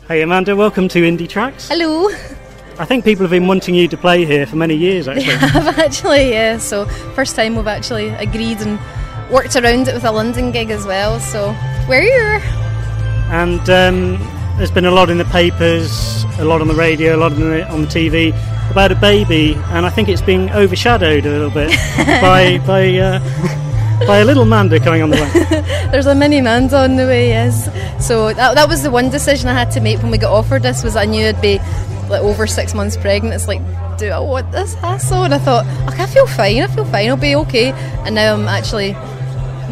Hey Amanda, welcome to Indietracks. Hello. I think people have been wanting you to play here for many years, actually. They have actually, yeah. So first time we've actually agreed and worked around it with a London gig as well. So we're here. And there's been a lot in the papers, a lot on the radio, a lot on the TV about a baby, and I think it's being overshadowed a little bit by a little Manda coming on the way. There's a mini Manda on the way, yes. So that was the one decision I had to make when we got offered this, was I knew I'd be like over 6 months pregnant. It's like, do I want this hassle? And I thought, okay, I feel fine, I'll be okay. And now I'm actually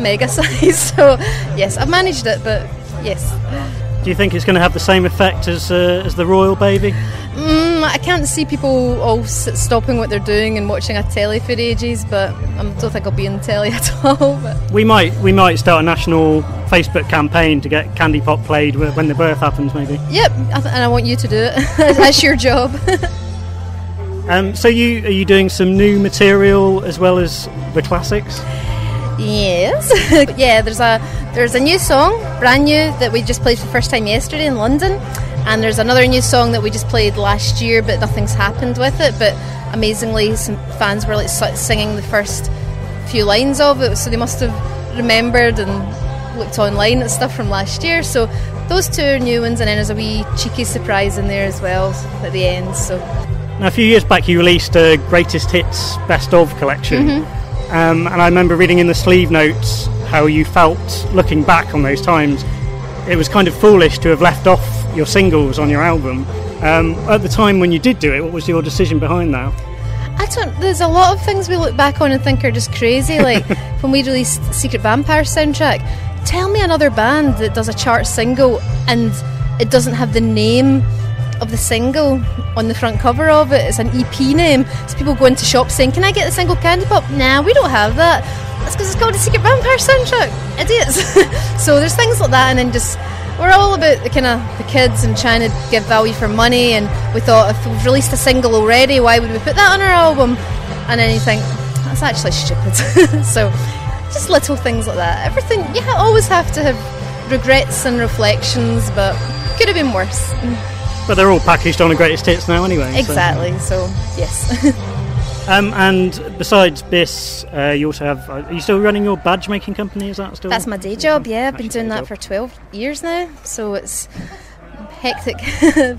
mega sized, so yes, I've managed it, but yes. Do you think it's going to have the same effect as the royal baby? I can't see people all stopping what they're doing and watching a telly for ages, but I don't think I'll be on telly at all. But. We might start a national Facebook campaign to get Candy Pop played when the birth happens, maybe. Yep, and I want you to do it. That's your job. So are you doing some new material as well as the classics? Yes. Yeah, there's a new song, brand new, that we just played for the first time yesterday in London. And there's another new song that we just played last year, but nothing's happened with it. But amazingly, some fans were like singing the first few lines of it, so they must have remembered and looked online at stuff from last year. So those two are new ones, and then there's a wee cheeky surprise in there as well at the end. So now, a few years back, you released a greatest hits best of collection, and I remember reading in the sleeve notes how you felt looking back on those times. It was kind of foolish to have left off your singles on your album. At the time when you did do it, what was your decision behind that? There's a lot of things we look back on and think are just crazy, like when we released Secret Vampire soundtrack. Tell me another band that does a chart single and it doesn't have the name of the single on the front cover of it. It's an EP name, so people go into shops saying, can I get the single Candy Pop? Nah, we don't have that. That's because it's called the Secret Vampire soundtrack. Idiots. So there's things like that, and then just we're all about the kids and trying to give value for money, and we thought if we've released a single already, why would we put that on our album? And then you think, that's actually stupid. So just little things like that. Everything, you always have to have regrets and reflections, but could have been worse. But they're all packaged on a greatest hits now anyway. Exactly, so yes. And besides this, you also have... Are you still running your badge making company? Is that still... That's my day job, yeah. I've been doing that for 12 years now, so it's hectic,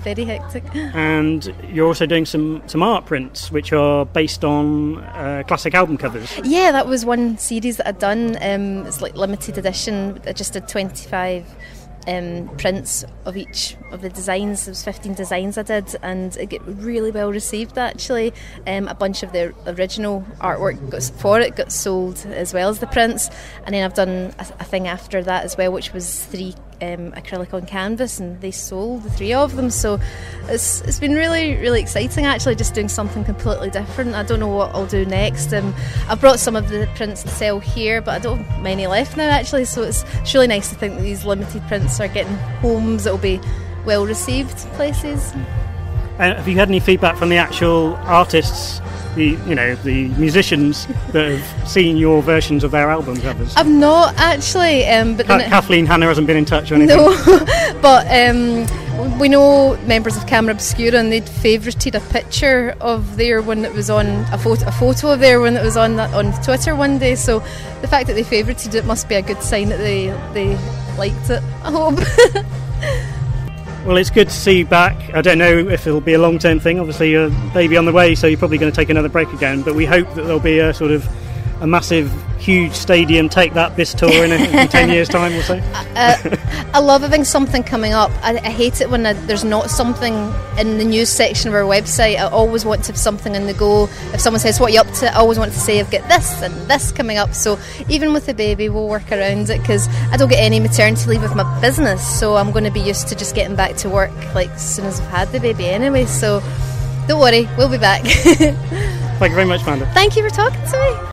very hectic. And you're also doing some art prints, which are based on classic album covers. Yeah, that was one series that I'd done. It's like limited edition. I just did 25 prints of each of the designs. There was 15 designs I did, and it got really well received actually. A bunch of the original artwork got sold as well as the prints, and then I've done a thing after that as well, which was 3 acrylic on canvas, and they sold the 3 of them. So it's been really, really exciting actually, just doing something completely different. I don't know what I'll do next. I've brought some of the prints to sell here, but I don't have many left now actually, so it's really nice to think that these limited prints are getting homes that will be well received places. Have you had any feedback from the actual artists, the musicians that have seen your versions of their album covers? I've not actually, but Kathleen Hanna hasn't been in touch or anything. No, but we know members of Camera Obscura, and they'd favourited a picture of their when it was on a photo of their when it was on Twitter one day. So the fact that they favourited it must be a good sign that they liked it, I hope. Well, it's good to see you back. I don't know if it'll be a long-term thing. Obviously, you're a baby on the way, so you're probably going to take another break again. But we hope that there'll be a sort of a massive, huge stadium take that BIS tour in 10 years' time or so. I love having something coming up. I hate it when there's not something in the news section of our website. I always want to have something on the go. If someone says, what are you up to? I always want to say, I've got this and this coming up. So even with the baby, we'll work around it, because I don't get any maternity leave with my business. So I'm going to be used to just getting back to work like as soon as I've had the baby anyway. So don't worry, we'll be back. Thank you very much, Manda. Thank you for talking to me.